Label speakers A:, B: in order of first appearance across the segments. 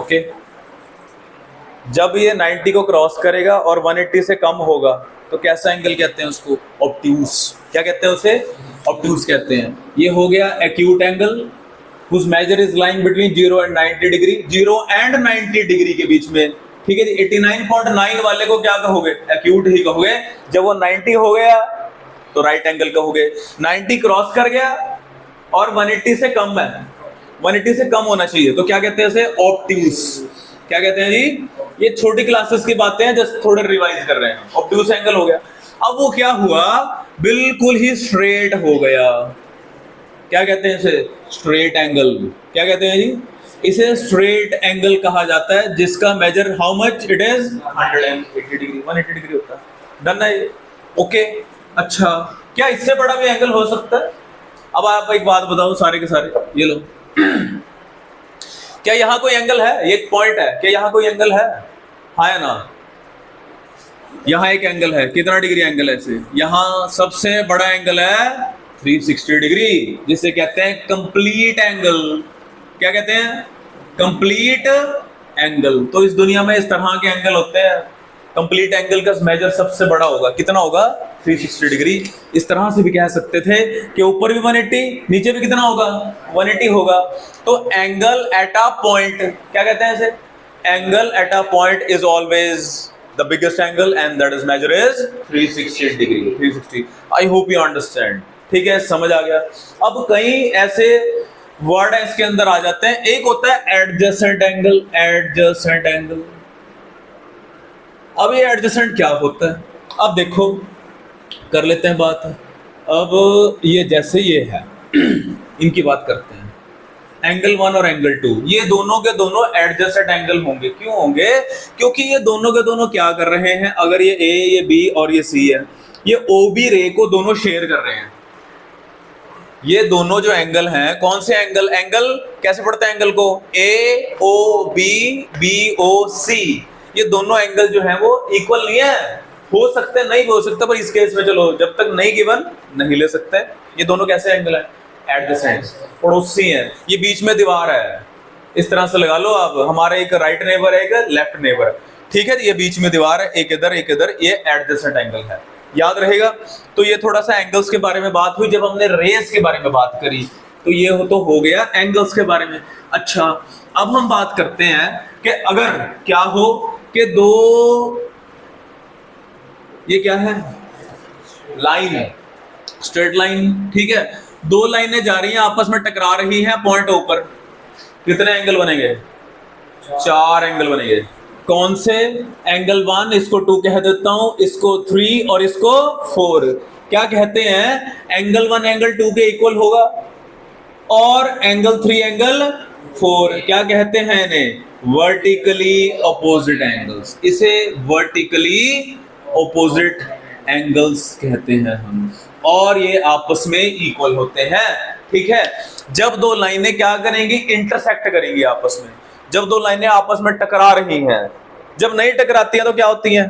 A: Okay. जब ये 90 को क्रॉस करेगा और 180 से कम होगा तो कैसा एंगल कहते हैं उसको? ऑब्ट्यूज। क्या कहते हैं उसे? ऑब्ट्यूज कहते हैं। ये हो गया acute angle whose measure is lying between 0 and 90 degree, 0 and 90 degree के बीच में। ठीक है जी। 89.9 वाले को क्या कहोगे? एक्यूट ही कहोगे। जब वो 90 हो गया तो राइट एंगल कहोगे। 90 क्रॉस कर गया और 180 से कम है, 180 से कम होना चाहिए तो क्या कहते हैं इसे? ऑब्ट्यूज। क्या कहते हैं जी? ये छोटी क्लासेस की बातें हैं, जस्ट थोड़े रिवाइज कर रहे हैं। ऑब्ट्यूज एंगल हो गया। अब वो क्या हुआ? बिल्कुल ही स्ट्रेट हो गया। क्या कहते हैं इसे? Straight angle. क्या कहते हैं जी? इसे स्ट्रेट एंगल कहा जाता है जिसका major how much it is 180 degree, 180 degree होता है। डन है? ओके। अच्छा, क्या इससे बड़ा भी एंगल हो सकता है? अब आप एक बात बताओ सारे के सारे, ये लो क्या यहाँ कोई एंगल है? ये एक पॉइंट है, क्या यहाँ कोई एंगल है? हाँ या ना? यहाँ एक एंगल है। कितना डिग्री एंगल है इसे? यहाँ सबसे बड़ा एंगल है 360 डिग्री, जिसे कहते हैं कंप्लीट एंगल। क्या कहते हैं? Complete angle. तो इस दुनिया में इस तरह के एंगल होते हैं। कंप्लीट एंगल का मेजर सबसे बड़ा होगा, कितना होगा? 360 डिग्री। इस तरह से भी कह सकते थे कि ऊपर भी 180, नीचे भी कितना होगा? 180 होगा। तो एंगल एट अ पॉइंट, क्या कहते हैं इसे? Angle at a point is always the biggest angle and that is measure is 360 degree. 360। I hope you understand. ठीक है, समझ आ गया। अब कई ऐसे वर्ड है इसके अंदर आ जाते हैं। एक होता है एडजेसेंट एंगल। Adjacent angle. अब ये एडजेसेंट क्या होता है? अब देखो, कर लेते हैं बात। अब ये जैसे ये है इनकी बात करते हैं। एंगल 1 और एंगल 2, ये दोनों के दोनों एडजेसेंट एंगल होंगे। क्यों होंगे? क्योंकि ये दोनों के दोनों क्या कर रहे हैं? अगर ये ए, ये बी और ये सी है, ये ओ बी रे को दोनों शेयर कर रहे हैं। ये दोनों जो एंगल हैं, कौन से एंगल? एंगल कैसे पढ़ते हैं एंगल को? ए ओ बी, बी ओ सी। ये दोनों एंगल जो हैं वो इक्वल नहीं है। हो सकते हैं, नहीं हो सकता, पर इस केस में चलो जब तक नहीं गिवन नहीं ले सकते। ये दोनों कैसे एंगल हैं? एडजेसेंट, पड़ोसी हैं। ये बीच में दीवार है, इस तरह से लगा लो आप। हमारे एक राइट नेबर है, एक लेफ्ट नेबर। ठीक है, ये बीच में दीवार है, एक इधर एक इधर, ये एडजेसेंट एंगल है। याद रहेगा। तो ये थोड़ा सा एंगल्स के बारे में बात हुई। जब हमने रेस के बारे में बात करी तो ये हो गया एंगल्स के बारे में। अच्छा, अब हम बात करते हैं कि अगर क्या हो कि दो, ये क्या है? लाइन है, स्ट्रेट लाइन। ठीक है, दो लाइनें जा रही हैं, आपस में टकरा रही हैं पॉइंट ऊपर। कितने एंगल बनेंगे? 4 एंगल बनेंगे। कौन से? एंगल 1, इसको 2 कह देता हूं, इसको 3 और इसको 4। क्या कहते हैं? एंगल 1 एंगल 2 के इक्वल होगा और एंगल 3 एंगल 4 क्या कहते हैं इन्हें? Vertically opposite angles. इसे वर्टिकली अपोजिट एंगल्स कहते हैं हम, और ये आपस में इक्वल होते हैं। ठीक है, जब दो लाइनें क्या करेंगी? इंटरसेक्ट करेंगी आपस में। जब दो लाइनें आपस में टकरा रही हैं, जब नहीं टकराती हैं तो क्या होती हैं?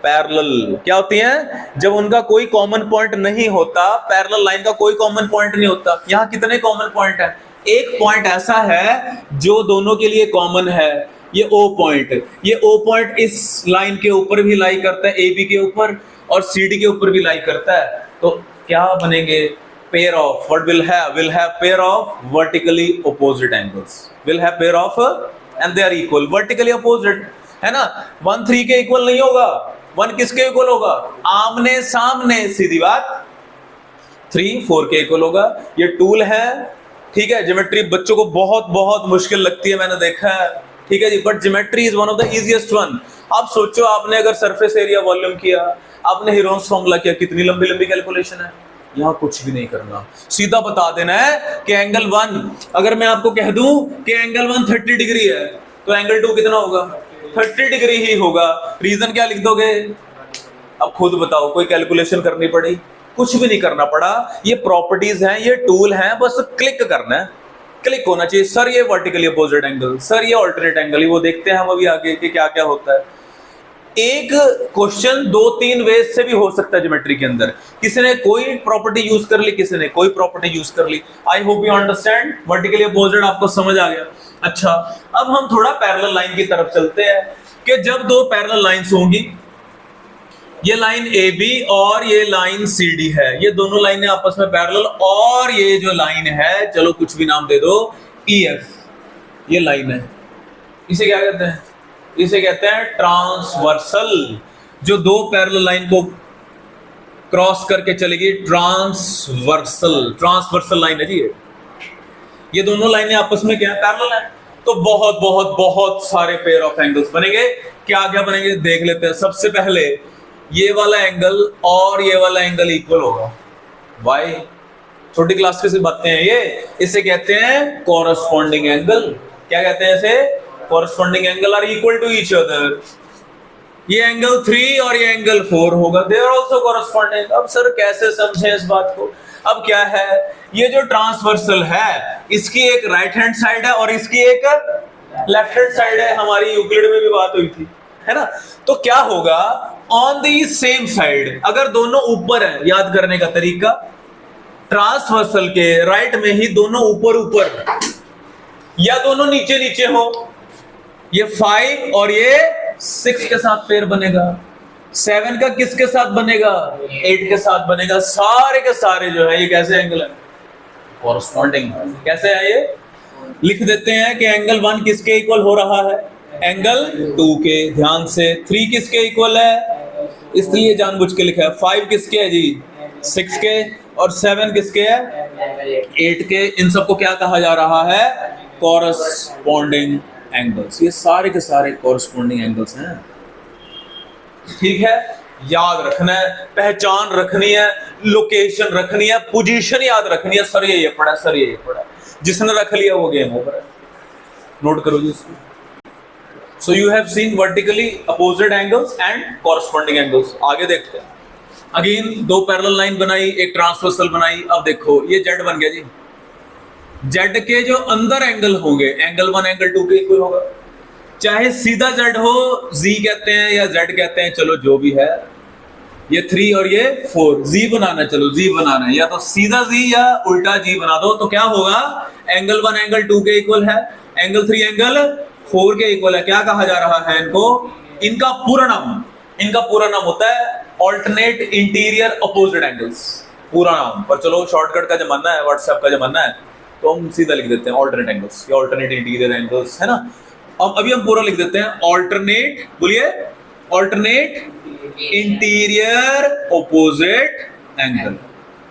A: पैरेलल। क्या होती हैं? जब उनका कोई कॉमन पॉइंट नहीं होता, पैरेलल लाइन का कोई कॉमन पॉइंट नहीं होता। यहाँ कितने कॉमन पॉइंट है? एक पॉइंट ऐसा है जो दोनों के लिए कॉमन है, ये ओ पॉइंट। ये ओ पॉइंट इस लाइन के ऊपर भी लाई करता है, ए बी के ऊपर, और सी डी के ऊपर भी लाई करता है। तो क्या बनेंगे? Pair of, what will have pair of vertically opposite angles, will have pair of and they are equal, vertically opposite है ना। 1 3 के इक्वल नहीं होगा। 1 किसके इक्वल होगा? आमने सामने, सीधी बात। 3 4 के इक्वल होगा। ये टूल है। ठीक है, ज्योमेट्री बच्चों को बहुत बहुत मुश्किल लगती है, मैंने देखा है। ठीक है जी, but geometry is one of the easiest one. आप सोचो, आपने अगर सरफेस एरिया वॉल्यूम किया, आपने हीरोन्स फॉर्मूला किया, कितनी लंबी लंबी कैलकुलेशन है। यहाँ कुछ भी नहीं करना, सीधा बता देना है कि एंगल 1, अगर मैं आपको कह दूं कि एंगल 1 30 डिग्री है तो एंगल 2 कितना होगा? 30 डिग्री ही होगा। रीजन क्या लिख दोगे? अब खुद बताओ, कोई कैलकुलेशन करनी पड़ी? कुछ भी नहीं करना पड़ा। ये प्रॉपर्टीज हैं, ये टूल हैं, बस क्लिक करना है, क्लिक होना चाहिए। सर ये वर्टिकली अपोजिट एंगल, सर ये ऑल्टरनेट एंगल, वो देखते हैं हम अभी आगे कि क्या क्या होता है। एक क्वेश्चन 2-3 वेज से भी हो सकता है ज्योमेट्री के अंदर। किसी ने कोई प्रॉपर्टी यूज कर ली, किसी ने कोई प्रॉपर्टी यूज कर ली। I hope you understand. Vertically opposite आपको समझ आ गया। अच्छा, अब हम थोड़ा पैरेलल लाइन की तरफ चलते हैं कि जब दो पैरेलल लाइंस होंगी, ये लाइन AB और ये लाइन CD है, ये दोनों लाइनें आपस में पैरेलल, और ये जो लाइन है, चलो कुछ भी नाम दे दो, EF, ये लाइन है, इसे क्या कहते हैं? इसे कहते हैं ट्रांसवर्सल। जो दो पैरेलल लाइन को क्रॉस करके चलेगी, ट्रांसवर्सल लाइन है जी ये दोनों लाइनें आपस में क्या है? पैरेलल है। तो बहुत बहुत बहुत सारे पेयर ऑफ एंगल्स बनेंगे। क्या क्या बनेंगे देख लेते हैं। सबसे पहले ये वाला एंगल और ये वाला एंगल इक्वल होगा। वाई? छोटी क्लास की बातें हैं ये। इसे कहते हैं कॉरस्पॉन्डिंग एंगल। क्या कहते हैं इसे? Corresponding angle are equal to each other. ये एंगल 3 और ये एंगल 4 होगा, दे आर आल्सो कॉरस्पॉन्डिंग। अब सर कैसे समझें इस बात को? अब क्या है, ये जो ट्रांसवर्सल है इसकी एक राइट हैंड साइड है और इसकी एक लेफ्ट हैंड साइड है। हमारी यूक्लिड में भी बात हुई थी, है ना? तो क्या होगा, ऑन दी सेम साइड, अगर दोनों ऊपर है, याद करने का तरीका, ट्रांसवर्सल के राइट में ही दोनों ऊपर ऊपर या दोनों नीचे नीचे हो, ये 5 और ये 6 के साथ पेयर बनेगा। 7 का किसके साथ बनेगा? 8 के साथ बनेगा। सारे के सारे जो है ये कैसे एंगल है? कॉरस्पॉन्डिंग। कैसे है ये? लिख देते हैं कि एंगल 1 किसके इक्वल हो रहा है? एंगल 2 के। ध्यान से 3 किसके इक्वल है? इसलिए जानबूझ के लिखा है। 5 किसके है जी? 6 के। और 7 किसके है? 8 के। इन सबको क्या कहा जा रहा है? Corresponding angles. ये सारे के सारे कॉरस्पॉन्डिंग एंगल्स हैं। ठीक है, याद रखना है, पहचान रखनी है, लोकेशन रखनी है, पोजीशन याद रखनी है। सर ये पड़ा, सर ये पड़ा, जिसने रख लिया वो गेम ओवर है। नोट करो जी इसको। So you have seen vertically opposite angles and corresponding angles. आगे देखते हैं। अगेन दो पैरेलल लाइन बनाई, एक ट्रांसवर्सल बनाई। अब देखो ये जेड बन गया जी। जेड के जो अंदर एंगल होंगे, एंगल 1 एंगल 2 के इक्वल होगा। चाहे सीधा जेड हो, जी कहते हैं या जेड कहते हैं, चलो जो भी है। ये 3 और ये 4, जी बनाना, चलो जी बनाना है, या तो सीधा जी या उल्टा जी बना दो। तो क्या होगा, एंगल 1 एंगल 2 के इक्वल है, एंगल 3 एंगल 4 के इक्वल है। क्या कहा जा रहा है इनको? इनका पूरा नाम होता है ऑल्टरनेट इंटीरियर अपोजिट एंगल्स। पूरा नाम। पर चलो शॉर्टकट का जमाना है, व्हाट्सएप का जमाना है, तो हम सीधा लिख देते हैं ऑल्टरनेट एंगल्स या ऑल्टरनेट इंटीरियर एंगल्स, है ना? अब अभी हम पूरा लिख देते हैं ऑल्टरनेट, बोलिए, ऑल्टरनेट इंटीरियर अपोजिट एंगल।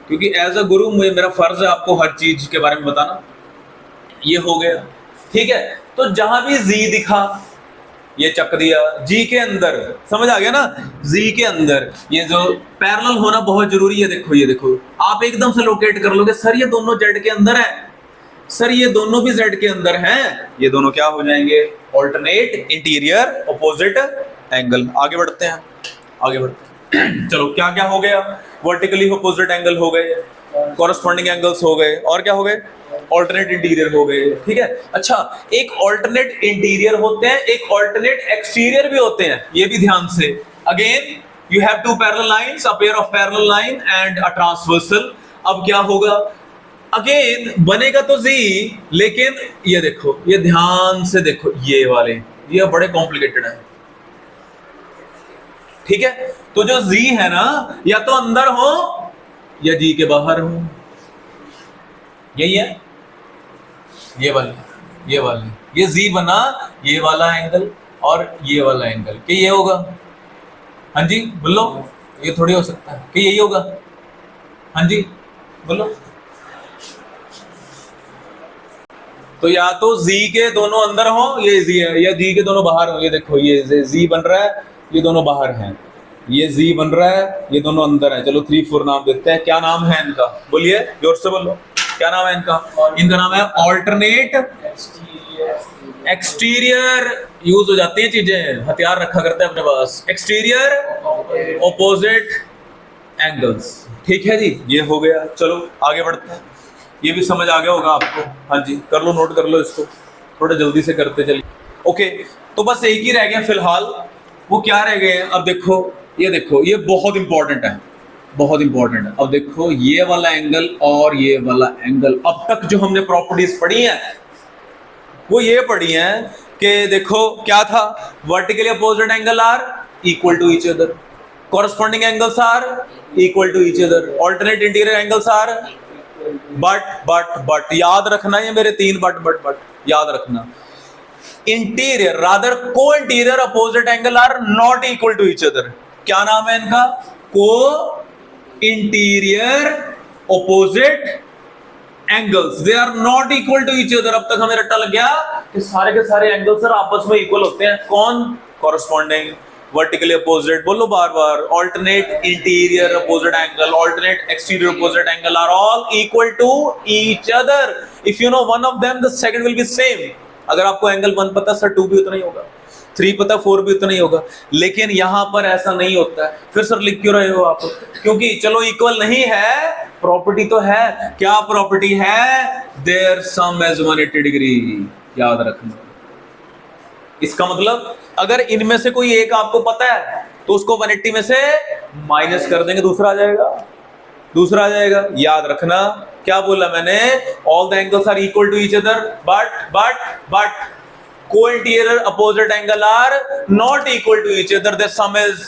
A: क्योंकि एज अ गुरु मेरा फर्ज है आपको हर चीज के बारे में बताना। ये हो गया, ठीक है। तो जहां भी जी दिखा ये चक दिया, जी के अंदर, समझ आ गया ना? जी के अंदर ये जो पैरेलल होना बहुत जरूरी है। देखो ये देखो, आप एकदम से लोकेट कर लोगे, सर ये दोनों जेड के अंदर है, सर ये दोनों भी जेड के अंदर हैं, ये दोनों क्या हो जाएंगे? Alternate interior opposite angle. आगे बढ़ते हैं, आगे बढ़ते हैं। चलो क्या क्या हो गया? वर्टिकली अपोजिट एंगल हो गए, कॉरस्पॉन्डिंग एंगल्स हो गए, और क्या हो गए? ऑल्टरनेट इंटीरियर हो गए। ठीक है। अच्छा, एक ऑल्टरनेट इंटीरियर होते हैं, एक ऑल्टरनेट एक्सटीरियर भी होते हैं, ये भी ध्यान से। Again you have two parallel lines, a pair of parallel line and a transversal. अब क्या होगा? अगेन बनेगा तो जी, लेकिन ये देखो, ये ध्यान से देखो, ये वाले ये बड़े कॉम्प्लिकेटेड है। ठीक है, तो जो जी है ना, या तो अंदर हो या जी के बाहर हो, यही है। ये वाले ये जी बना, ये वाला एंगल और ये वाला एंगल, कि ये होगा? हाँ जी बोलो, ये थोड़ी हो सकता है कि यही होगा। हाँ जी बोलो। तो या तो जी के दोनों अंदर हो, ये जी है, या जी के दोनों बाहर हो। ये देखो, ये जी बन रहा है, ये दोनों बाहर हैं। ये जी बन रहा है, ये दोनों अंदर है। चलो 3 4 नाम देते हैं। क्या नाम है इनका? बोलिए जोर से बोलो, क्या नाम है इनका? इनका नाम है ऑल्टरनेट एक्सटीरियर। यूज हो जाती हैं चीजें, हथियार रखा करते हैं अपने पास। Exterior opposite angles. ठीक है जी, ये हो गया। चलो आगे बढ़ते हैं। ये भी समझ आ गया होगा आपको। हाँ जी, कर लो, नोट कर लो इसको, थोड़ा जल्दी से करते चलिए। ओके, तो बस एक ही रह गया फिलहाल। वो क्या रह गए हैं? अब देखो, ये देखो, ये बहुत इंपॉर्टेंट है, बहुत इंपॉर्टेंट है। अब देखो, ये वाला एंगल और ये वाला एंगल, अब तक जो हमने प्रॉपर्टीज पढ़ी हैं, वो ये पढ़ी हैं कि देखो क्या था, vertically opposite angle are equal to each other, corresponding angles are equal to each other, alternate interior angles are but याद रखना, ये मेरे 3 बट याद रखना। Interior rather co-interior opposite angle are not equal to each other. क्या नाम है इनका? Co-interior opposite angles, they are not equal to each other. अब तक हमें रट्टा लग गया कि सारे के सारे एंगल्स सर आपस में इक्वल होते हैं। कौन? कॉरस्पॉन्डिंग, वर्टिकली अपोजिट, बोलो बार बार, alternate interior opposite angle, alternate exterior opposite angle are all equal to each other. If you know one of them the second will be same. अगर आपको एंगल 1 पता सर 2 भी उतना ही होगा, 3 पता 4 भी उतना ही होगा, लेकिन यहां पर ऐसा नहीं होता है। फिर सर लिख क्यों रहे हो आप? क्योंकि चलो इक्वल नहीं है, प्रॉपर्टी तो है। क्या प्रॉपर्टी है? Their sum is 180 degree. याद रखना। इसका मतलब अगर इनमें से कोई एक आपको पता है तो उसको 180 में से माइनस कर देंगे, दूसरा आ जाएगा। याद रखना क्या बोला मैंने? All the angles are equal to each other, but co-interior opposite angle are not equal to each other, the sum is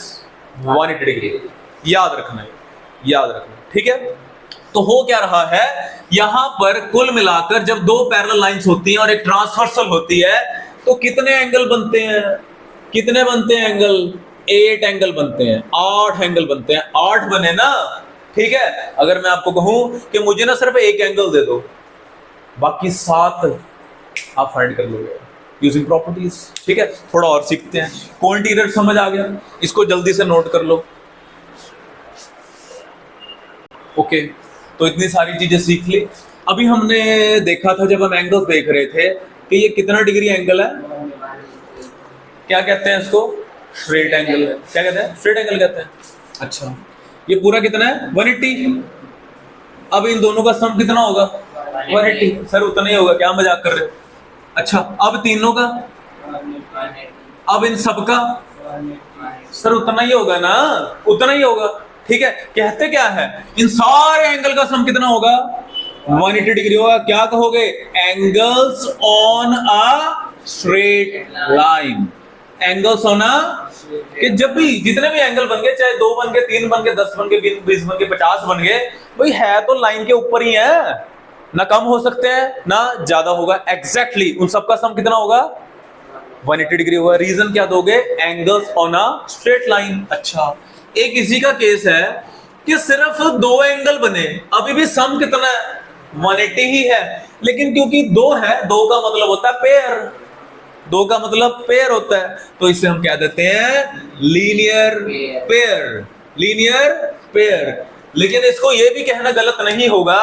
A: 180 degree। याद रखना, ठीक है। तो हो क्या रहा है यहां पर, कुल मिलाकर जब 2 पैरेलल लाइंस होती हैं और एक ट्रांसवर्सल होती है तो कितने एंगल बनते हैं? एंगल 8 एंगल बनते हैं, 8 एंगल बनते हैं। 8 बने ना, ठीक है। अगर मैं आपको कहूं कि मुझे ना सिर्फ एक एंगल दे दो, बाकी 7 आप फाइंड कर लोगे यूजिंग प्रॉपर्टीज, ठीक है। थोड़ा और सीखते हैं। को-इंटीरियर समझ आ गया, इसको जल्दी से नोट कर लो। ओके, तो इतनी सारी चीजें सीख ली। अभी हमने देखा था जब हम एंगल्स देख रहे थे कि ये कितना डिग्री एंगल है, क्या कहते हैं इसको? Straight angle. क्या कहते हैं? स्ट्रेट एंगल कहते हैं। अच्छा, ये पूरा कितना है? 180। अब इन दोनों का सम कितना होगा? 180। सर उतना ही होगा, क्या मजाक कर रहे हो? अच्छा, अब तीनों का, अब इन सब का सर उतना ही होगा ना, उतना ही होगा, ठीक है। कहते क्या है, इन सारे एंगल का सम कितना होगा? 180 डिग्री होगा। क्या कहोगे? Angles on a straight line. Angles on अ, कि जब भी जितने भी एंगल बन गए, चाहे 2 बन गए, 3 बन गए, 10 बन गए, 20 बन गए, 50 बन गए, भाई है तो लाइन के ऊपर ही है, ना कम हो सकते हैं ना ज्यादा होगा। एग्जैक्टली उन सबका सम कितना होगा? 180 डिग्री होगा। रीजन क्या दोगे? Angles on a straight line. अच्छा, एक इसी का केस है कि सिर्फ 2 एंगल बने, अभी भी सम कितना है? 180 ही है, लेकिन क्योंकि 2 है, 2 का मतलब होता है पेयर, 2 का मतलब पेयर होता है, तो इसे हम क्या देते हैं? Linear pair. लेकिन इसको ये भी कहना गलत नहीं होगा,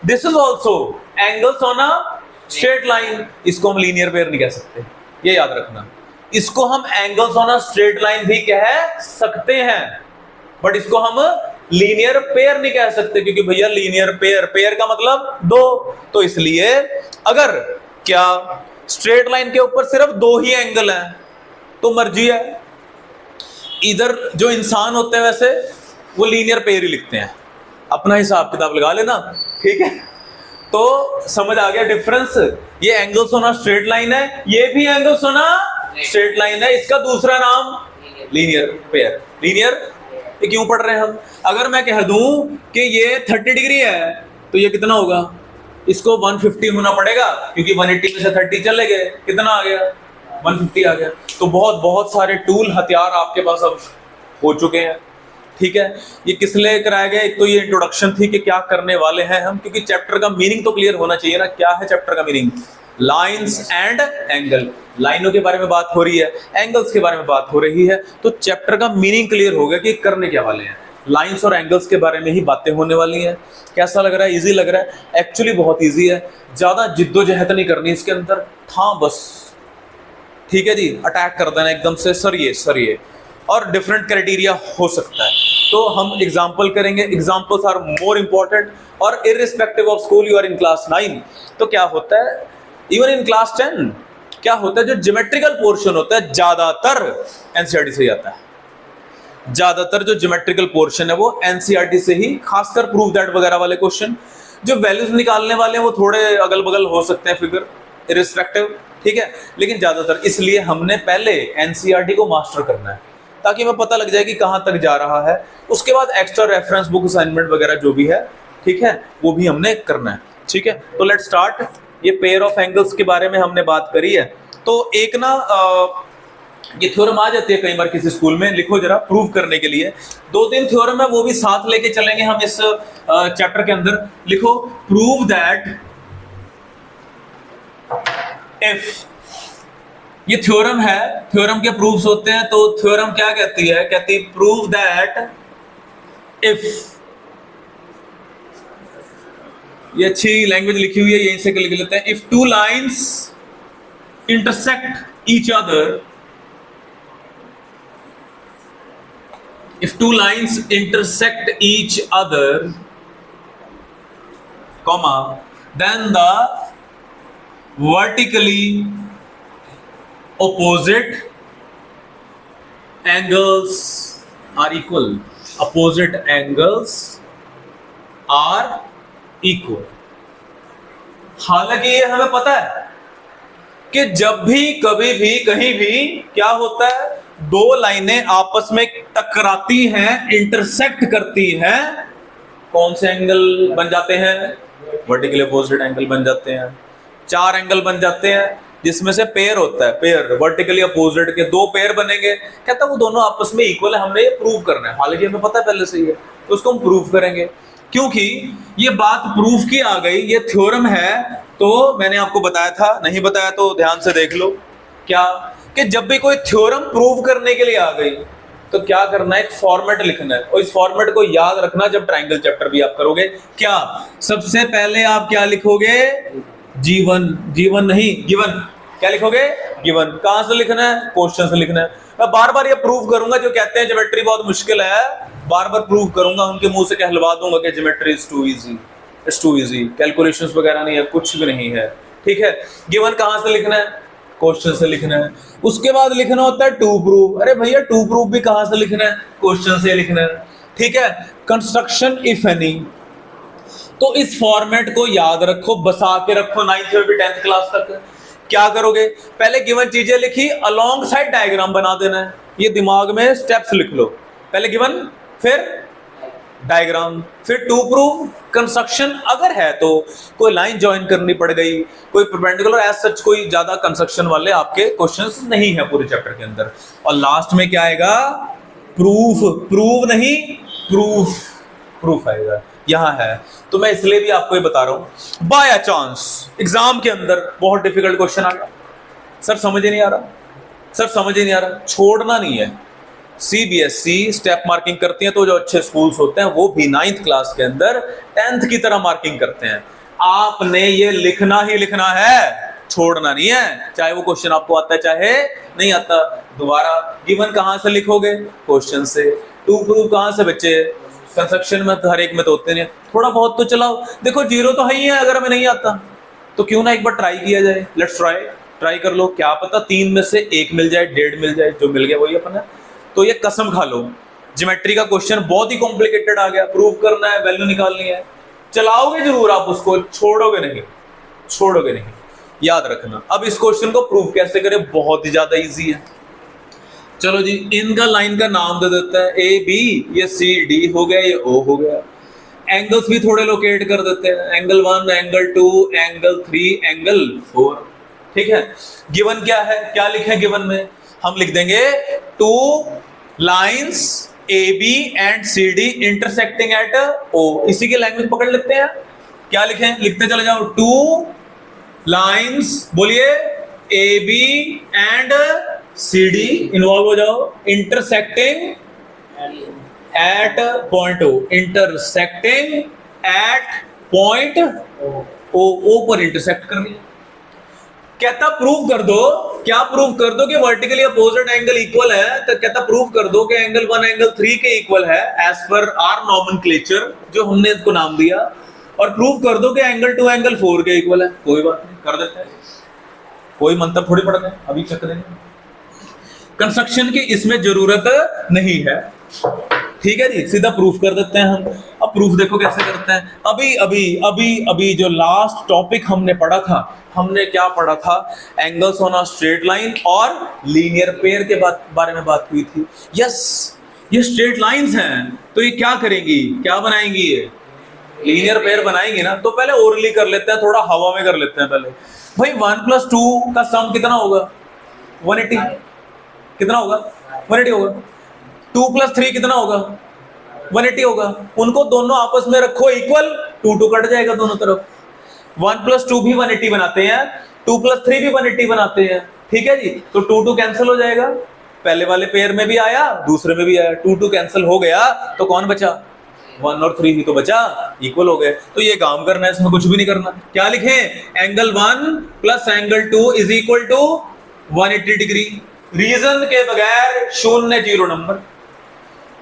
A: this is also angles on a straight line. इसको हम लीनियर पेयर नहीं कह सकते, ये याद रखना। इसको हम angles on a straight line भी कह सकते हैं, बट इसको हम लीनियर पेयर नहीं कह सकते, क्योंकि भैया लीनियर पेयर का मतलब 2। तो इसलिए अगर क्या स्ट्रेट लाइन के ऊपर सिर्फ 2 ही एंगल हैं तो मर्जी है, इधर जो इंसान होते हैं वैसे वो लीनियर पेयर ही लिखते हैं, अपना हिसाब किताब लगा लेना, ठीक है। तो समझ आ गया डिफरेंस। ये angles on a straight line है, ये भी angles on a straight line है, इसका दूसरा नाम लीनियर पेयर। लीनियर ये क्यों पढ़ रहे हैं हम? अगर मैं कह दूं कि ये 30 डिग्री है तो ये कितना होगा? इसको 150 होना पड़ेगा, क्योंकि 180 में से 30 चले गए, कितना आ गया? 150 आ गया। तो बहुत सारे टूल हथियार आपके पास अब हो चुके हैं, ठीक है। ये किस लिए कराया गया? एक तो ये इंट्रोडक्शन थी कि क्या करने वाले हैं हम, क्योंकि चैप्टर का मीनिंग तो क्लियर होना चाहिए ना। क्या है चैप्टर का मीनिंग? Lines and angle. लाइनों के बारे में बात हो रही है, एंगल्स के बारे में बात हो रही है, तो चैप्टर का मीनिंग क्लियर हो गया कि करने क्या वाले हैं। लाइंस और एंगल्स के बारे में ही बातें होने वाली हैं। कैसा लग रहा है? इजी लग रहा है? एक्चुअली बहुत इजी है, ज्यादा जिद्दोजहद नहीं करनी इसके अंदर, था बस, ठीक है जी। अटैक कर देना एकदम से, सर ये और डिफरेंट क्राइटेरिया हो सकता है, तो हम एग्जाम्पल करेंगे। एग्जाम्पल्स आर मोर इंपॉर्टेंट, और irrespective of school you are in class 9, तो क्या होता है, इवन इन क्लास 10 क्या होता है, जो ज्योमेट्रिकल पोर्शन होता है ज्यादातर एनसीईआरटी से आता है। ज्यादातर जो ज्योमेट्रिकल पोर्शन है वो एनसीईआरटी से ही, खासकर प्रूव दैट वगैरह वाले क्वेश्चन। जो वैल्यूज निकालने वाले हैं वो थोड़े अगल बगल हो सकते हैं फिगर, इररिस्पेक्टिव, ठीक है। लेकिन ज्यादातर इसलिए हमने पहले एनसीईआरटी को मास्टर करना है ताकि हमें पता लग जाए कि कहां तक जा रहा है। उसके बाद एक्स्ट्रा रेफरेंस बुक असाइनमेंट वगैरह जो भी है, ठीक है, वो भी हमने करना है, ठीक है। तो लेट्स स्टार्ट। ये पेयर ऑफ एंगल्स के बारे में हमने बात करी है। तो एक ना ये थ्योरम आ जाती है कई बार किसी स्कूल में, लिखो जरा प्रूव करने के लिए। 2-3 थ्योरम है, वो भी साथ लेके चलेंगे हम इस चैप्टर के अंदर। लिखो प्रूव दैट इफ, ये थ्योरम है, थ्योरम के प्रूफ्स होते हैं। तो थ्योरम क्या कहती है? कहती प्रूव दैट इफ, ये अच्छी लैंग्वेज लिखी हुई है, यहीं से लिख लेते हैं। If two lines intersect each other, if two lines intersect each other, comma, then the vertically opposite angles are equal. Opposite angles are equal. हालांकि ये हमें पता है कि जब भी कभी भी कहीं भी क्या होता है, दो लाइनें आपस में टकराती हैं, इंटरसेक्ट करती हैं, कौन से एंगल बन जाते हैं? वर्टिकली अपोजिट एंगल बन जाते हैं। 4 एंगल बन जाते हैं जिसमें से पेयर होता है, पेयर वर्टिकली अपोजिट के 2 पेयर बनेंगे। कहता है वो दोनों आपस में इक्वल है, हमने ये प्रूव करना है। हालांकि हमें पता है पहले से ही है, तो उसको हम प्रूव करेंगे। क्योंकि ये बात प्रूफ की आ गई, ये थ्योरम है। तो मैंने आपको बताया था, नहीं बताया तो ध्यान से देख लो, क्या कि जब भी कोई थ्योरम प्रूव करने के लिए आ गई तो क्या करना है? एक फॉर्मेट लिखना है। और इस फॉर्मेट को याद रखना जब ट्रायंगल चैप्टर भी आप करोगे। क्या सबसे पहले आप क्या लिखोगे? जीवन, जीवन नहीं गिवन। क्या लिखोगे? गिवन। कहां से लिखना है? क्वेश्चन से लिखना है। मैं बार बार ये प्रूव करूंगा, जो कहते हैं ज्योमेट्री बहुत मुश्किल है, बार बार प्रूव करूंगा, उनके मुंह से कहलवा दूंगा कि geometry is too easy, it's too easy, calculations वगैरह नहीं है, कुछ भी नहीं है, ठीक है। गिवन कहां से लिखना है? क्वेश्चन से लिखना है। उसके बाद लिखना होता है टू प्रूव। अरे भैया टू प्रूव भी कहां से लिखना है? क्वेश्चन से लिखना है, ठीक है। कंस्ट्रक्शन इफ एनी, तो इस फॉर्मेट को याद रखो, बसा के रखो 9th और 10th क्लास तक। क्या करोगे? पहले गिवन चीजें लिखी, अलोंग साइड डायग्राम बना देना है। ये दिमाग में स्टेप्स लिख लो, पहले गिवन, फिर डायग्राम, फिर टू प्रूव, कंस्ट्रक्शन अगर है तो कोई लाइन ज्वाइन करनी पड़ गई, कोई परपेंडिकुलर, एज सच कोई ज्यादा कंस्ट्रक्शन वाले आपके क्वेश्चंस नहीं है पूरे चैप्टर के अंदर। और लास्ट में क्या आएगा? प्रूफ। प्रूव नहीं, प्रूफ, प्रूफ आएगा, यहां है। तो मैं इसलिए भी आपको ये बता रहा हूं, बाय चांस एग्जाम के अंदर बहुत डिफिकल्ट क्वेश्चन आ गया, सर समझ ही नहीं आ रहा, सर समझ ही नहीं आ रहा, छोड़ना नहीं है। सीबीएसई स्टेप मार्किंग करती है, तो जो अच्छे स्कूल्स होते हैं वो भी 9th क्लास के अंदर 10th की तरह मार्किंग करते हैं। आपने ये लिखना ही लिखना है, छोड़ना नहीं है, चाहे वो क्वेश्चन आपको आता है चाहे नहीं आता। दोबारा गिवन कहां से लिखोगे? क्वेश्चन से। टू प्रूव कहां से बच्चे? कंस्ट्रक्शन में तो हर एक में तो होते नहीं, थोड़ा बहुत तो चलाओ। देखो जीरो तो है ही है, अगर हमें नहीं आता तो क्यों ना एक बार ट्राई किया जाए। लेट्स ट्राई कर लो, क्या पता 3 में से 1 मिल जाए, 1.5 मिल जाए, जो मिल गया वही अपन है। तो ये कसम खा लो, ज्योमेट्री का क्वेश्चन बहुत ही कॉम्प्लिकेटेड आ गया, प्रूव करना है, वैल्यू निकालनी है, चलाओगे जरूर आप उसको, छोड़ोगे नहीं, छोड़ोगे नहीं, याद रखना। अब इस क्वेश्चन को प्रूव कैसे करें? बहुत ही ज्यादा इजी है। चलो जी, इनका लाइन का नाम दे देता है ए बी, ये सी डी हो गया, ये ओ हो गया। एंगल्स भी थोड़े लोकेट कर देते हैं, एंगल 1, एंगल 2, एंगल 3, एंगल 4, ठीक है। गिवन क्या है? क्या लिखे गिवन में? हम लिख देंगे two lines A B and C D intersecting at O. इसी की लैंग्वेज पकड़ लेते हैं, क्या लिखें? लिखते चले जाओ, टू लाइन्स, बोलिए, A B and C D, involve हो जाओ, intersecting at point O, intersecting at point O पर इंटरसेक्ट कर लिया। कहता प्रूव कर दो, क्या प्रूव कर दो कि वर्टिकली अपोजिट एंगल इक्वल है? तो कहता प्रूव कर दो कि एंगल 1 एंगल 3 के इक्वल है एज पर आर नॉमेनक्लेचर, जो हमने इसको नाम दिया, और प्रूव कर दो कि एंगल 2 एंगल 4 के इक्वल है। कोई बात नहीं, कर देते हैं, कोई मंत्र थोड़ी पढ़ते हैं, अभी चक देंगे। कंस्ट्रक्शन की इसमें जरूरत नहीं है, ठीक है जी, सीधा प्रूफ कर देते हैं हम। अब प्रूफ देखो कैसे करते हैं। अभी अभी अभी अभी जो लास्ट टॉपिक हमने पढ़ा था, हमने क्या पढ़ा था? Angles on a straight line और लीनियर पेयर के बारे में बात हुई थी। यस, ये स्ट्रेट लाइंस हैं, तो ये क्या करेंगी, क्या बनाएंगी? ये लीनियर पेयर बनाएंगे ना। तो पहले ओरली कर लेते हैं, थोड़ा हवा में कर लेते हैं पहले। भाई 1+2 का सम कितना होगा? 180। कितना होगा? 180 होगा। 2+3 कितना होगा? 180 होगा। उनको दोनों आपस में रखो इक्वल, 2 कट जाएगा दोनों तरफ। 1+2 भी 180 बनाते हैं, 2+3 भी 180 बनाते हैं, ठीक है जी। तो 2 कैंसिल हो जाएगा, पहले वाले पेयर में भी आया, दूसरे में भी आया। 2 कैंसिल हो गया तो कौन बचा? 1 और 3 ही तो बचा, इक्वल हो गए। तो ये काम करना है, इसमें कुछ भी नहीं करना। क्या लिखें? Angle 1 plus angle 2 is equal to 180 degree. Reason के बगैर 0 नंबर,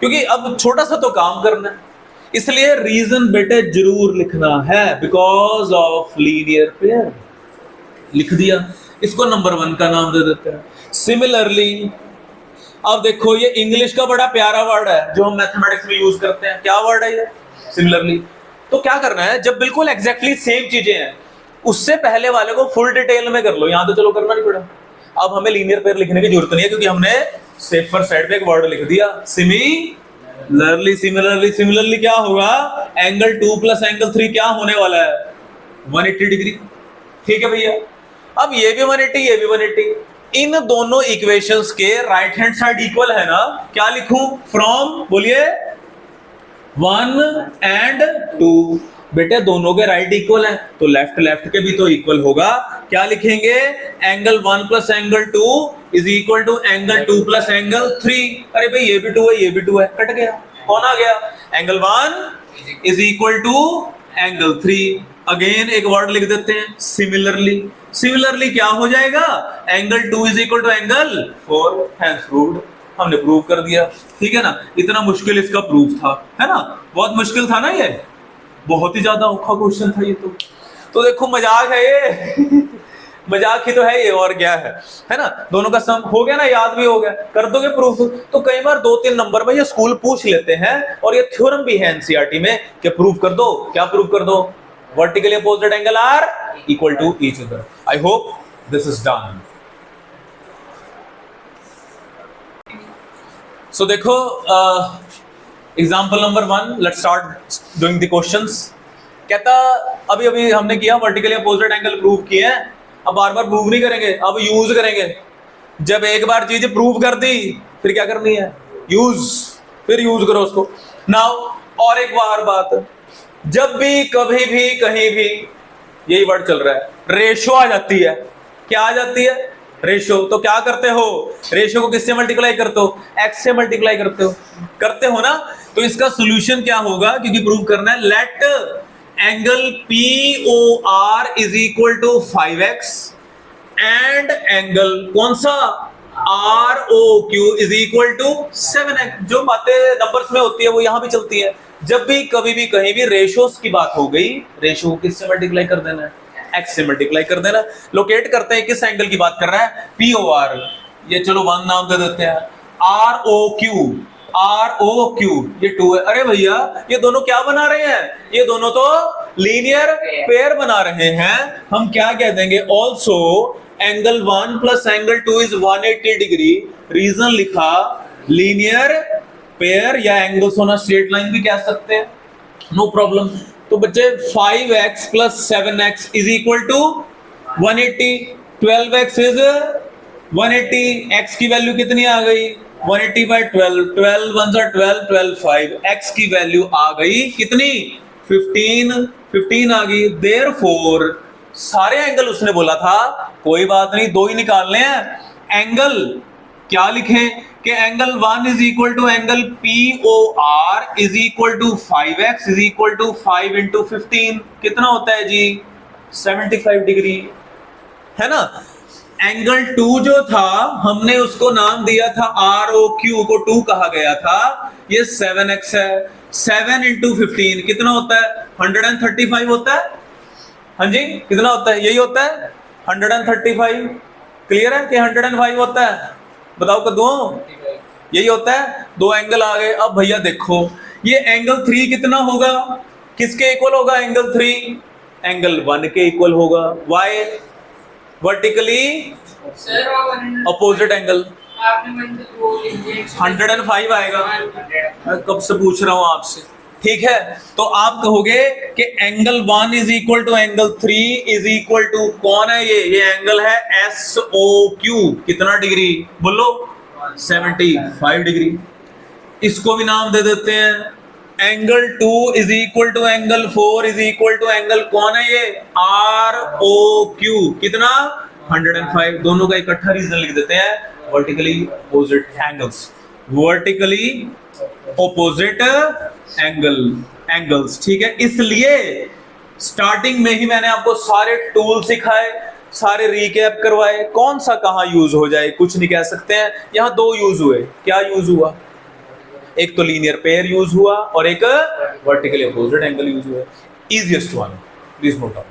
A: क्योंकि अब छोटा सा तो काम करना है, इसलिए रीजन बेटे जरूर लिखना है। बिकॉज ऑफ लीनियर पेयर लिख दिया, इसको नंबर 1 का नाम दे देते हैं। सिमिलरली, अब देखो ये इंग्लिश का बड़ा प्यारा वर्ड है जो हम मैथमेटिक्स में यूज करते हैं। क्या वर्ड है ये? सिमिलरली। तो क्या करना है, जब बिल्कुल एग्जैक्टली सेम चीजें हैं, उससे पहले वाले को फुल डिटेल में कर लो। यहां तो चलो करना नहीं पड़ा, अब हमें लीनियर पेयर लिखने की जरूरत नहीं है, क्योंकि हमने सेफर साइड पे एक वर्ड लिख दिया, सिमिलरली। सिमिलरली क्या होगा? एंगल 2 प्लस एंगल 3 क्या होने वाला है? 180 डिग्री। ठीक है भैया। अब ये भी 180, ये भी 180। इन दोनों इक्वेशंस के राइट हैंड साइड इक्वल है ना? क्या लिखूं? फ्रॉम, बोलिए, 1 एंड 2। बेटे दोनों के राइट इक्वल है, तो लेफ्ट लेफ्ट के भी तो इक्वल होगा। क्या लिखेंगे? Angle 1 plus angle 2 is equal to angle 2 plus angle 3। अरे भाई ये भी 2 है, ये भी 2 है, कट गया। कौन आ गया? Angle 1 is equal to angle 3। Again एक वर्ड लिख देते हैं, सिमिलरली। सिमिलरली क्या हो जाएगा? Angle 2 is equal to angle 4। Hence proved, हमने प्रूव कर दिया। ठीक है ना? इतना मुश्किल इसका प्रूफ था, है ना? बहुत मुश्किल था ना, ये बहुत ही ज्यादा औखा क्वेश्चन था ये तो देखो मजाक है ये मजाक ही तो है ये, और क्या है ना? दोनों का सम हो गया ना, याद भी हो गया, कर दोगे प्रूफ। तो कई बार 2-3 नंबर में ये स्कूल पूछ लेते हैं, और ये थ्योरम भी है एनसीईआरटी में कि प्रूफ कर दो। क्या प्रूफ कर दो? Vertically opposite angle are equal to each other. I hope this is done. So देखो, example number 1, let's start doing the questions. कहता अभी अभी हमने किया, वर्टिकली अपोजिट एंगल प्रूव किए हैं, अब बार बार प्रूव नहीं करेंगे, अब यूज करेंगे। जब एक बार चीज प्रूव कर दी, फिर क्या करनी है? यूज। फिर यूज करो उसको। नाउ और एक बार बात, जब भी कभी भी कहीं भी, यही वर्ड चल रहा है, रेशो आ जाती है। क्या आ जाती है? रेशो। तो क्या करते हो? रेशो को किससे मल्टीप्लाई करते हो? एक्स से मल्टीप्लाई करते हो ना? तो इसका सोल्यूशन क्या होगा? क्योंकि प्रूव करना है, let angle POR is equal to 5x and angle कौन सा? ROQ is equal to 7x। जो बातें नंबर्स में होती है वो यहां भी चलती है। जब भी कभी भी कहीं भी रेशोस की बात हो गई, रेशो को किससे मल्टीप्लाई कर देना है? एक्स से मल्टीप्लाई कर देना। लोकेट करते हैं किस एंगल की बात कर रहा है? POR। ये चलो 1 नाम दे देते हैं। ROQ ये 2 है। अरे भैया ये दोनों क्या बना रहे हैं? ये दोनों तो लीनियर पेयर बना रहे हैं। हम क्या कह देंगे? Also angle 1 plus angle 2 is 180 degree. Reason लिखा, लीनियर पेयर या angles on a straight line भी कह सकते हैं, नो प्रॉब्लम। तो बच्चे 5x plus 7x is equal to 180। 12x is 180। x की वैल्यू कितनी आ गई? 180 बाई 12। 12 1 जा 12, 12 5। x की वैल्यू आ गई कितनी? 15 आ गई। देयरफॉर सारे एंगल उसने बोला था, कोई बात नहीं, 2 ही निकालने हैं। एंगल क्या लिखें कि angle 1 is equal to angle POR is equal to 5x is equal to 5 into 15। कितना होता है जी? 75 डिग्री, है ना? एंगल 2 जो था, हमने उसको नाम दिया था ROQ, को 2 कहा गया था। ये 7x है। 7 इंटू 15 कितना होता है? 135 होता है। हाँ जी, कितना होता है? यही होता है 135। क्लियर है कि 105 होता है? बताओ कदों, यही होता है। 2 एंगल आ गए। अब भैया देखो, ये एंगल 3 कितना होगा, किसके इक्वल होगा एंगल 3? एंगल 1 के इक्वल होगा। वाई? Vertically opposite angle. 105 आएगा। मैं कब से पूछ रहा हूं आपसे, ठीक है। तो आप कहोगे कि angle 1 is equal to angle 3 is equal to, कौन है ये एंगल है SOQ, कितना डिग्री बोलो? 75 डिग्री। इसको भी नाम दे देते हैं angle 2 is equal to angle 4 is equal to angle, कौन है ये? ROQ, कितना? 105। दोनों का इकट्ठा रीजन लिख देते हैं, vertically opposite angles. Vertically opposite angles, ठीक है। इसलिए स्टार्टिंग में ही मैंने आपको सारे टूल सिखाए, सारे रिकैप करवाए, कौन सा कहां यूज हो जाए कुछ नहीं कह सकते हैं। यहां 2 यूज हुए। क्या यूज हुआ? एक तो लीनियर पेयर यूज हुआ और एक वर्टिकली अपोजिट एंगल यूज हुआ। Easiest one, please note down.